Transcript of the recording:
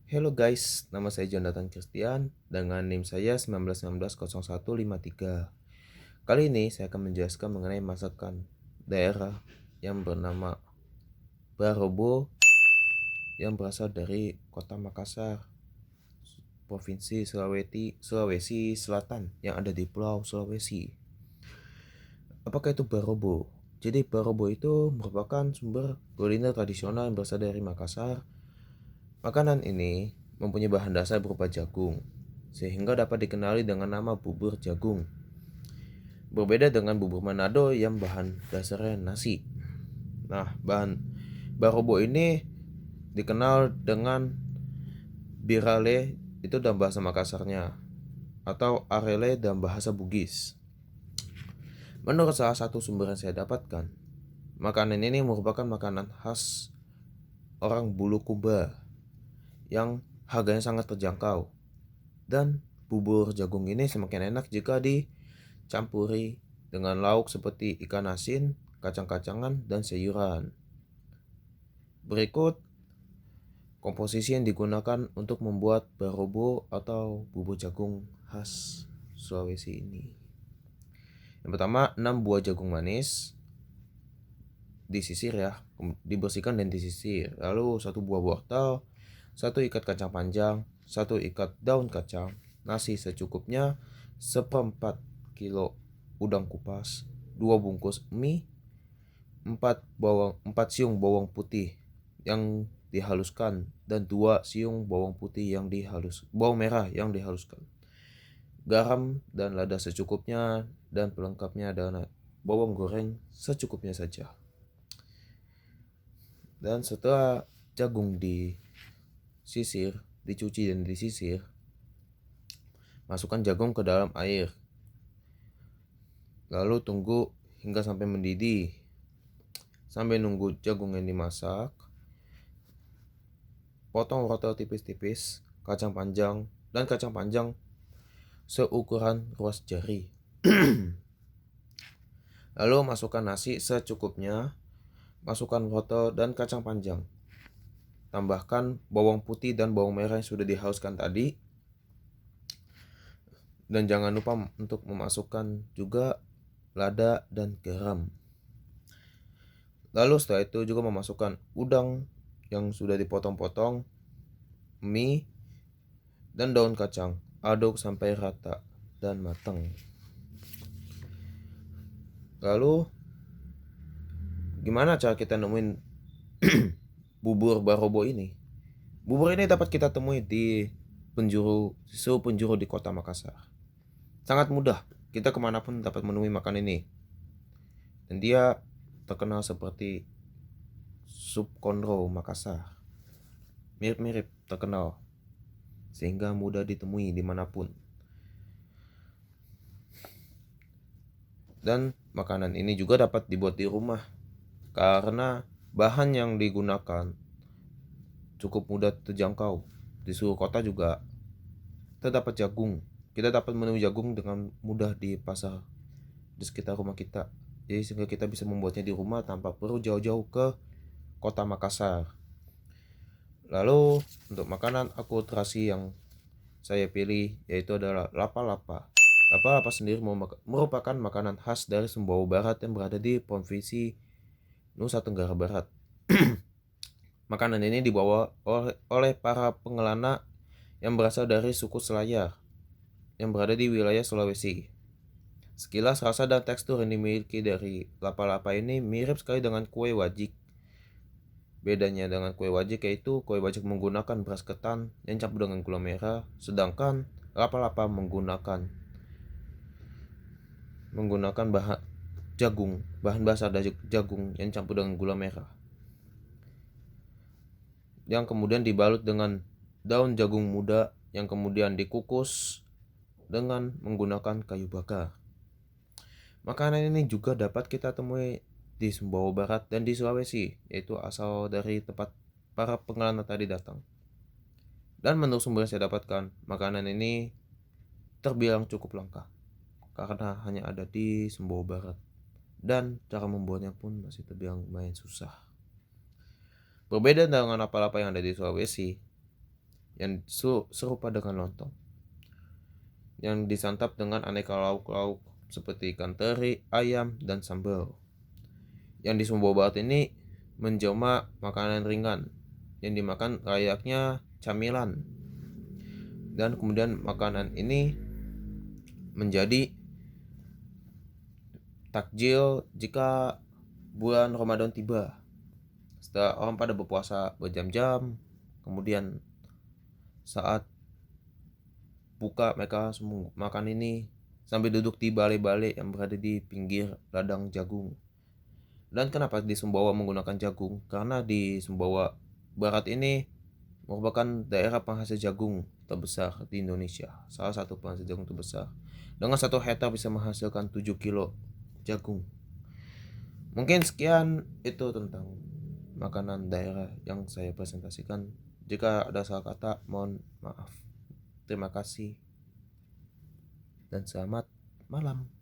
Hello guys, nama saya Jonathan Christian dengan NIM saya 19190153. Kali ini saya akan menjelaskan mengenai masakan daerah yang bernama Barobo yang berasal dari Kota Makassar, Provinsi Sulawesi Selatan yang ada di Pulau Sulawesi. Apakah itu Barobo? Jadi Barobo itu merupakan sumber kuliner tradisional yang berasal dari Makassar. Makanan ini mempunyai bahan dasar berupa jagung, sehingga dapat dikenali dengan nama bubur jagung. Berbeda dengan bubur Manado yang bahan dasarnya nasi. Nah, bahan Barobo ini dikenal dengan birale itu dalam bahasa Makassarnya atau arele dalam bahasa Bugis. Menurut salah satu sumber yang saya dapatkan, makanan ini merupakan makanan khas orang Bulukumba yang harganya sangat terjangkau. Dan bubur jagung ini semakin enak jika dicampuri dengan lauk seperti ikan asin, kacang-kacangan, dan sayuran. Berikut komposisi yang digunakan untuk membuat barobo atau bubur jagung khas Sulawesi ini. Yang pertama, 6 buah jagung manis disisir ya, dibersihkan dan disisir. Lalu 1 buah wortel, 1 ikat kacang panjang, 1 ikat daun kacang, nasi secukupnya, 1/4 kilo udang kupas, 2 bungkus mie, 4 siung bawang putih yang dihaluskan, dan 2 siung bawang merah yang dihaluskan. Garam dan lada secukupnya, dan pelengkapnya adalah bawang goreng secukupnya saja. Dan setelah jagung dicuci dan disisir, masukkan jagung ke dalam air. Lalu tunggu hingga sampai mendidih. Sambil nunggu jagung yang dimasak, potong wortel tipis-tipis, kacang panjang seukuran ruas jari. Lalu masukkan nasi secukupnya, masukkan wortel dan kacang panjang. Tambahkan bawang putih dan bawang merah yang sudah dihaluskan tadi. Dan jangan lupa untuk memasukkan juga lada dan garam. Lalu setelah itu juga memasukkan udang yang sudah dipotong-potong, mie, dan daun kacang. Aduk sampai rata dan matang. Lalu gimana cara kita nemuin bubur barobo ini? Bubur ini dapat kita temui di seluruh penjuru di kota Makassar. Sangat mudah, kita kemanapun dapat menemui makan ini. Dan dia terkenal seperti sup konro Makassar. Mirip-mirip terkenal, sehingga mudah ditemui dimanapun. Dan makanan ini juga dapat dibuat di rumah, karena bahan yang digunakan cukup mudah terjangkau. Di seluruh kota juga terdapat jagung. Kita dapat menemui jagung dengan mudah di pasar di sekitar rumah kita. Jadi sehingga kita bisa membuatnya di rumah tanpa perlu jauh-jauh ke kota Makassar. Lalu untuk makanan akulturasi yang saya pilih yaitu adalah lapa-lapa. Lapa-lapa sendiri merupakan makanan khas dari Sumbawa Barat yang berada di Provinsi Nusa Tenggara Barat. Makanan ini dibawa oleh para pengelana yang berasal dari suku Selayar yang berada di wilayah Sulawesi. Sekilas rasa dan tekstur yang dimiliki dari lapa-lapa ini mirip sekali dengan kue wajik. Bedanya dengan kue wajik yaitu kue wajik menggunakan beras ketan yang campur dengan gula merah, sedangkan lapa-lapa menggunakan bahan dasar jagung yang campur dengan gula merah, yang kemudian dibalut dengan daun jagung muda yang kemudian dikukus dengan menggunakan kayu bakar. Makanan ini juga dapat kita temui di Sumbawa Barat dan di Sulawesi, yaitu asal dari tempat para pengelana tadi datang. Dan menurut sumber yang saya dapatkan, makanan ini terbilang cukup langka karena hanya ada di Sumbawa Barat, dan cara membuatnya pun masih terbilang lumayan susah. Berbeda dengan lapa-lapa yang ada di Sulawesi, yang serupa dengan lontong, yang disantap dengan aneka lauk-lauk seperti ikan teri, ayam, dan sambal. Yang di Sumbawa Barat ini menjelma makanan ringan yang dimakan layaknya camilan, dan kemudian makanan ini menjadi takjil jika bulan Ramadan tiba. Setelah orang pada berpuasa berjam-jam, kemudian saat buka mereka semua makan ini sambil duduk di balai-balai yang berada di pinggir ladang jagung. Dan kenapa di Sumbawa menggunakan jagung? Karena di Sumbawa Barat ini merupakan daerah penghasil jagung terbesar di Indonesia, salah satu penghasil jagung terbesar. Dengan 1 hektar bisa menghasilkan 7 kilo jagung. Mungkin sekian itu tentang makanan daerah yang saya presentasikan. Jika ada salah kata, mohon maaf. Terima kasih dan selamat malam.